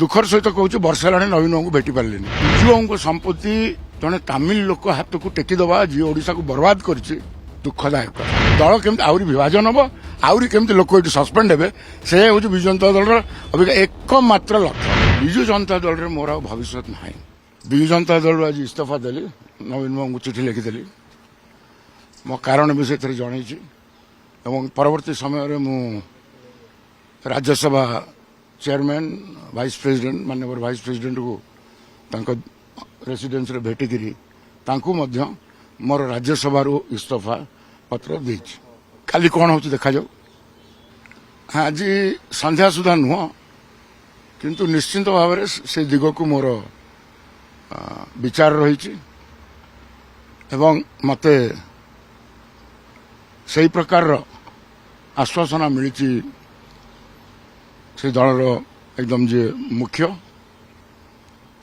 दुखर सहित कहूँ वर्ष है नवीन बाबू भेटी पारे बिजू संपत्ति जड़े तमिल लोक हाथ को टेकीदवा जी ओडिशा को बर्बाद कर दुखदायक दल केमती आहरी विभाजन हम आहरी केमती लोक ये सस्पेंड हे से हूँ विजु जनता दल अबिका एकमात्र लक्ष्य विजु जनता दल में मोर भविष्य ना विजु जनता दल आज इस्तीफा देली नवीन बाबू चिठी लिखिदेली मो कारण भी से जनई परवर्ती समय मु राज्यसभा चेयरमैन वाइस प्रेसिडेंट माननीय वाइस प्रेसिडेंट को रेसिडेंस रे भेटिकी मोर राज्यसभा इस्तीफा पत्र दे खाली कौन हो देखा जाऊ हाँ आज संध्या सुधा नुह किंतु निश्चिंत भाव से दिग को मोर विचार रही मते से प्रकार आश्वासना मिली से दलर एकदम जे मुख्य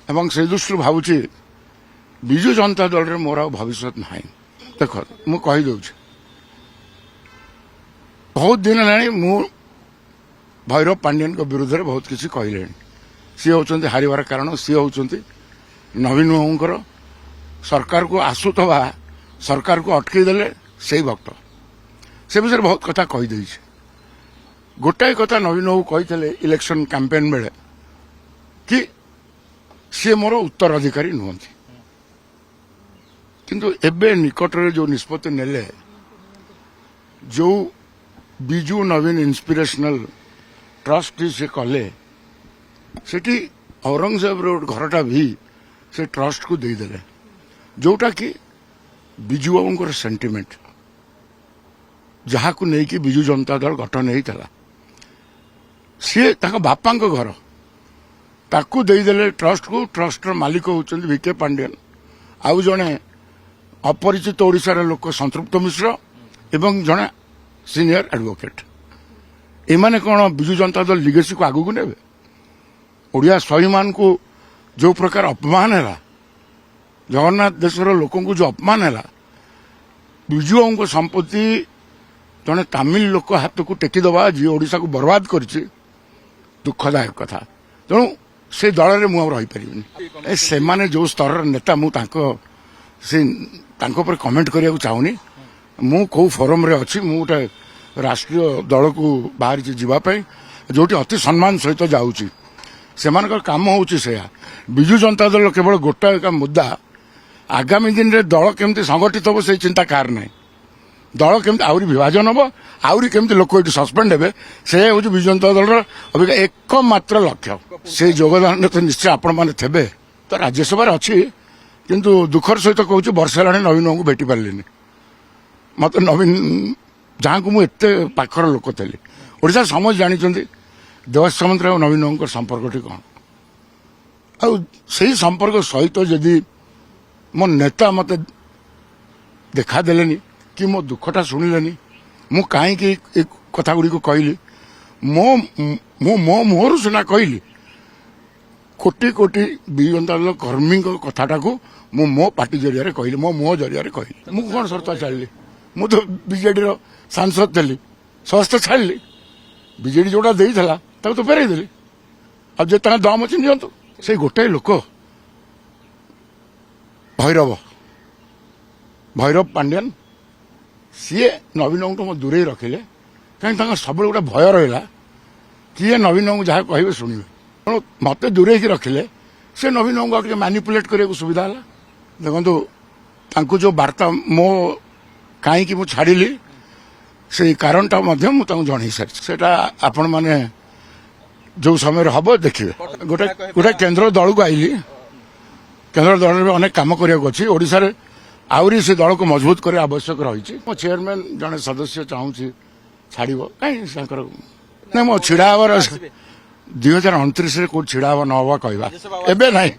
एवं से दृष्टि भावुची विजु जनता दल रे मोर भविष्य ना देख मु कहीदे बहुत दिन है भैरव पांडियन को विरुद्ध में बहुत किसी कहले सी होती हारिवार कारण सी होती नवीन बाबूंकर सरकार को आसुवा सरकार को अटकईदेले से भक्त से विषय बहुत कथा कहीदे गोटाए कथा नवीन बाबू कही इलेक्शन कैंपेन बेले कि सी मोर उत्तराधिकारी नुहति किंतु एबे निकट रे जो निष्पत्ति नेले जो बिजू नवीन इंस्पिरेशनल ट्रस्ट से कले सेठी औरंगजेब रोड घरटा भी से ट्रस्ट को देदेले जोटा कि बिजू बाबूंकर सेंटिमेंट जहाँ को नहीं कि बिजू जनता दल गठन होता सी बापा घर ताकू देदेले ट्रस्ट को ट्रस्टर मालिक होउछन्ति वीके पांडियन आउ जणे अपरिचित ओडिशार लोक संतृप्त मिश्र एवं जणे सीनियर एडवोकेट एमाने कौन बिजु जनता दल लिगेसी को आगू नेबे ओडिया स्वाभिमान को जो प्रकार अपमान है जगन्नाथ देशर लोक को जो अपमान है बिजु को संपत्ति जड़े तमिल लोक हाथ को टेकीदवा जी ओडिशा को बर्बाद कर दुखदायक कथा तेणु से दल में मुझे रहीपर से माने जो स्तर नेता मुझे कमेंट करने चाहूनी मु कौ फोरम रे अच्छी मु गोटे राष्ट्रीय दल को बाहर जावाई जो अति सम्मान सहित जाऊँगी से काम होगा विजु जनता दल केवल गोटाए का मुद्दा आगामी दिन में दल केमती संगठित हम से चिंता कार ना दल केमती आहरी विभाजन हम आहरी केमती लोक ये सस्पेंड हे से हूँ विजु जनता दल अबिका एकमात्र लक्ष्य से योगदान तो निश्चय आपण मैंने थे तो राज्यसभा अच्छी किंतु दुखर सहित कहूँ वर्ष है नवीन बाबू भेटी पारे मत नवीन जहाँ को मुझे पाखर लोक थी ओडिशा समझ जानी देवस्थ मंत्री और नवीन बाबू संपर्क टी कौन आई संपर्क सहित जदि मो नेता मत देखादेलेनी कि मो दुखटा शुणिले मु कहीं कथा गुड़ी कहली मो मुहर सीना कहली कोटी कोटी विजु जनता दल कर्मी कथाटा को मो पार्टी जरिया कहली मो मुह जरिया कहली मु कौन शर्त छाड़ी मु तो बीजेडी सांसद थी समस्त छाड़ी बीजेडी जोटा देता तो फेरई देली अब जे दम अच्छी नियंतु से गोटे लोक भैरव पांडियन सी नवीन बाबू को दूरे रखिले कहीं सब गोटे भय रहा किए नवीन बाबू जहाँ कहे शुणे तेणु मत दूरे रखिले से नवीन बाबू को मैनिपुलेट करने सुविधा है देखो जो वार्ता मो कहीं मुझे छाड़ी से कारणटा जन सारी से आपण मैंने जो समय हम देखिए गोटे गोटे केन्द्र दल को आईली केन्द्र दल में अनेक कम करने ओडिशा आहरी से दल को मजबूत करने आवश्यक रही मो चेयरमैन जड़े सदस्य चाहूँगी छाड़ कहीं ना मो छिड़ा 2029 कौट छिड़ा हम न कहवा एबे नहीं।